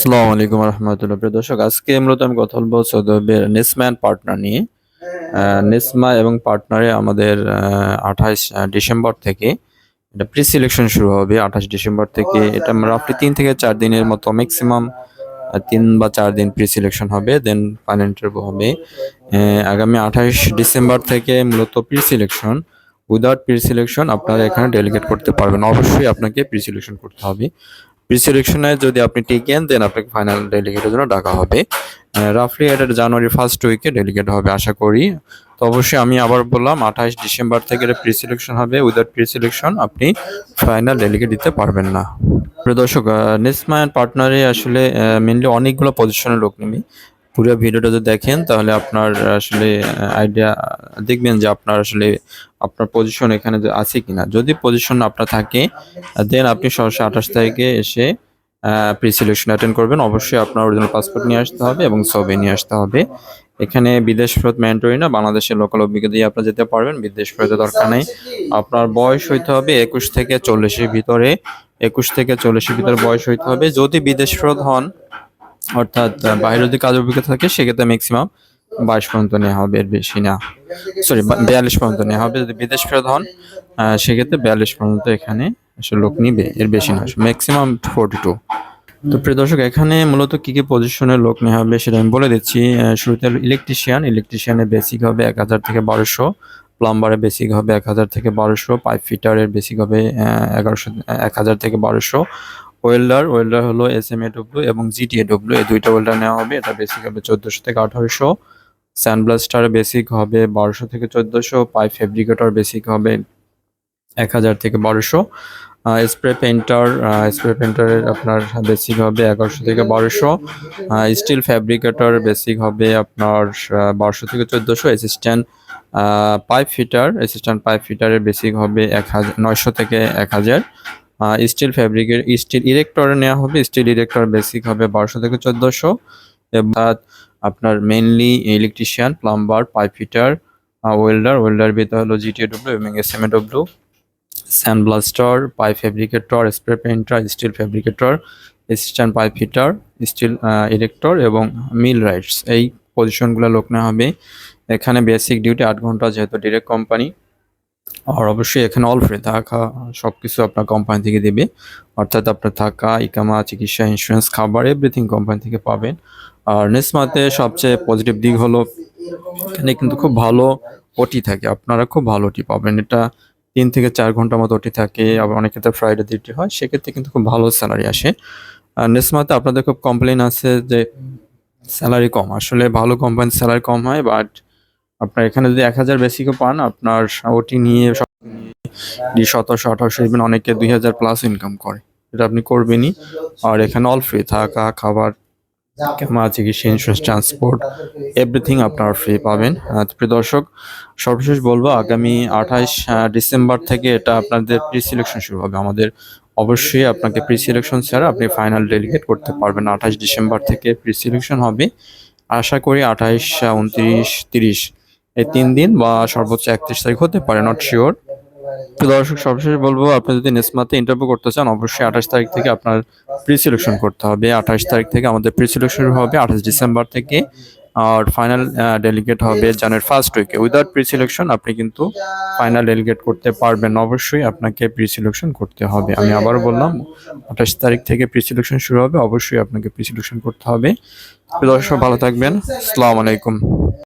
আসসালামু আলাইকুম রহমতুল্লাহ। প্রিয় দর্শক, আজকে মূলত আমি কথা বলবো সৌদি আরবের নেসমা অ্যান্ড পার্টনার নিয়ে। নেসমা এবং পার্টনারে আমাদের 28 ডিসেম্বর থেকে এটা প্রি সিলেকশন শুরু হবে। 28 ডিসেম্বর থেকে এটা রাফলি 3 থেকে 4 দিনের মতো ম্যাক্সিমাম 3 বা 4 দিন প্রি সিলেকশন হবে, দেন ফাইনাল ইন্টারভিউ হবে। আগামী 28 ডিসেম্বর থেকে মূলত pre selection. Without pre selection আপনারা এখানে ডেলিগেট করতে পারবেন, অবশ্যই আপনাকে প্রি সিলেকশন করতে হবে। প্রি সিলেকশনে যদি আপনি টিকেন, দেন আপনাকে ফাইনাল ডেলিগেটের জন্য ডাকা হবে। রাফলি এটা জানুয়ারি ফার্স্ট উইকে ডেলিগেট হবে আশা করি। তো অবশ্যই আমি আবার বললাম, 28 ডিসেম্বর থেকে এটা প্রি সিলেকশন হবে। উইদাউট প্রি সিলেকশন আপনি ফাইনাল ডেলিগেট দিতে পারবেন না। প্রিয় দর্শক, নেসমা অ্যান্ড পার্টনারে আসলে মেনলি অনেকগুলো পজিশনের লোক নেবে। পুরো ভিডিওটা যদি দেখেন তাহলে আপনার আসলে আইডিয়া দেখবেন যে আপনার আসলে আপনার পজিশন এখানে আছে কিনা। যদি পজিশন আপনার থাকে, দেন আপনি সরাসরি 28 তারিখে এসে প্রি সিলেকশন অ্যাটেন্ড করবেন। অবশ্যই আপনার অরিজিনাল পাসপোর্ট নিয়ে আসতে হবে এবং ছবি নিয়ে আসতে হবে। এখানে বিদেশ ফেরত ম্যান্ডেটরি না, বাংলাদেশের লোকাল অভিজ্ঞতা দিয়ে আপনার যেতে পারবেন, বিদেশ ফেরতের দরকার নেই। আপনার বয়স হইতে হবে 21 থেকে 40-এর ভিতরে। 21 থেকে 40-এর ভিতরে বয়স হইতে হবে। যদি বিদেশ ফেরত হন, অর্থাৎ বাইরে যদি কাজের অভিজ্ঞতা থাকে, সেক্ষেত্রে ম্যাক্সিমাম 22 পর্যন্ত নেওয়া হবে, এর বেশি না। সরি, 42 পর্যন্ত নেওয়া হবে। যদি বিদেশ ফেরত হন, সেক্ষেত্রে 42 পর্যন্ত এখানে আসলে লোক নিবে, এর বেশি না, ম্যাক্সিমাম 42। তো প্রিয় দর্শক, এখানে মূলত কি কি পজিশনের লোক নেওয়া হবে সেটা আমি বলে দিচ্ছি। শুরুতে ইলেকট্রিশিয়ানের বেসিক হবে 1000 থেকে 1200। প্লাম্বারের বেসিক হবে 1000 থেকে 1200। পাইপ ফিটারের বেসিক হবে 1000 থেকে 1200। ওয়েল্ডার হলো SMAW এবং GTAW, এই দুইটা ওয়েল্ডার নেওয়া হবে। এটা বেসিক হবে 1400 থেকে 1800। স্যান্ডব্লাস্টার বেসিক হবে 1200 থেকে 1400। পাইপ ফেব্রিকেটর বেসিক হবে 1000 থেকে 1200। স্প্রে পেন্টারের আপনার বেসিক হবে 1100 থেকে 1200। স্টিল ফ্যাব্রিকেটর বেসিক হবে আপনার 1200 থেকে 1400। অ্যাসিস্ট্যান্ট পাইপ ফিটারের বেসিক হবে 900 থেকে 1000। স্টিল ইরেক্টরে নেওয়া হবে। স্টিল ইরেক্টর বেসিক হবে 1200 থেকে 1400। এবং আপনার mainly electrician, plumber, pipe fitter, welder ভিতরে হলো GTAW এবং SMAW। Sandblaster, pipe fabricator, spray painter, steel fabricator, assistant pipe fitter, steel erector এবং মিল রাইটস, এই পজিশনগুলো লোক নেওয়া হবে। এখানে বেসিক ডিউটি 8 ঘন্টা, যেহেতু ডিরেক্ট কোম্পানি। আর অবশ্যই এখানে অল ফ্রি, থাকা সব কিছু আপনার কোম্পানি থেকে দেবে। অর্থাৎ আপনার থাকা, ইকামা, চিকিৎসা, ইন্স্যুরেন্স, খাবার, এভরিথিং কোম্পানি থেকে পাবেন। আর নেসমাতে সবচেয়ে পজিটিভ দিক হলো এখানে কিন্তু খুব ভালো ওটি থাকে, আপনারা খুব ভালো ওটি পাবেন। এটা 3 থেকে 4 ঘন্টার মতো ওটি থাকে, আবার অনেক ক্ষেত্রে ফ্রাইডে ডিউটি হয়, সেক্ষেত্রে কিন্তু খুব ভালো স্যালারি আসে। আর নেসমাতে আপনাদের খুব কমপ্লেন আছে যে স্যালারি কম। আসলে ভালো কোম্পানির স্যালারি কম হয়, বাট আপনার এখানে যদি 1000 বেসিকও পান, আপনার ওটি নিয়ে 1700-1800, ইভেন অনেকে 2000+ ইনকাম করে। এটা আপনি করবেনই। আর এখানে অল ফ্রি, থাকা, খাবার, ক্যামা, চিকিৎসা, ইন্স্যুরেন্স, ট্রান্সপোর্ট, এভরিথিং আপনারা ফ্রি পাবেন। তো প্রিয় দর্শক, সর্বশেষ বলবো, আগামী 28 ডিসেম্বর থেকে এটা আপনাদের প্রি সিলেকশন শুরু হবে। আমাদের অবশ্যই আপনাকে প্রি সিলেকশন ছাড়া আপনি ফাইনাল ডেলিগেট করতে পারবেন না। 28 ডিসেম্বর থেকে প্রি সিলেকশন হবে। আশা করি 28, 29, 30 এই 3 দিন বা সর্বোচ্চ 31 তারিখ হতে পারে, নট শিওর। তো দর্শক, সর্বশেষ বলবো, আপনি যদি নেসমাতে ইন্টারভিউ করতে চান, অবশ্যই 28 তারিখ থেকে আপনার প্রি সিলেকশন করতে হবে। 28 তারিখ থেকে আমাদের প্রি সিলেকশন হবে, 28 ডিসেম্বর থেকে। আর ফাইনাল ডেলিগেট হবে জানুয়ারি ফার্স্ট উইকে। উইদাউট প্রি সিলেকশন আপনি কিন্তু ফাইনাল ডেলিগেট করতে পারবেন, অবশ্যই আপনাকে প্রি সিলেকশন করতে হবে। আমি আবার বললাম, 28 তারিখ থেকে প্রি সিলেকশন শুরু হবে, অবশ্যই আপনাকে প্রি সিলেকশন করতে হবে। তো দর্শক, ভালো থাকবেন। আসসালামু আলাইকুম।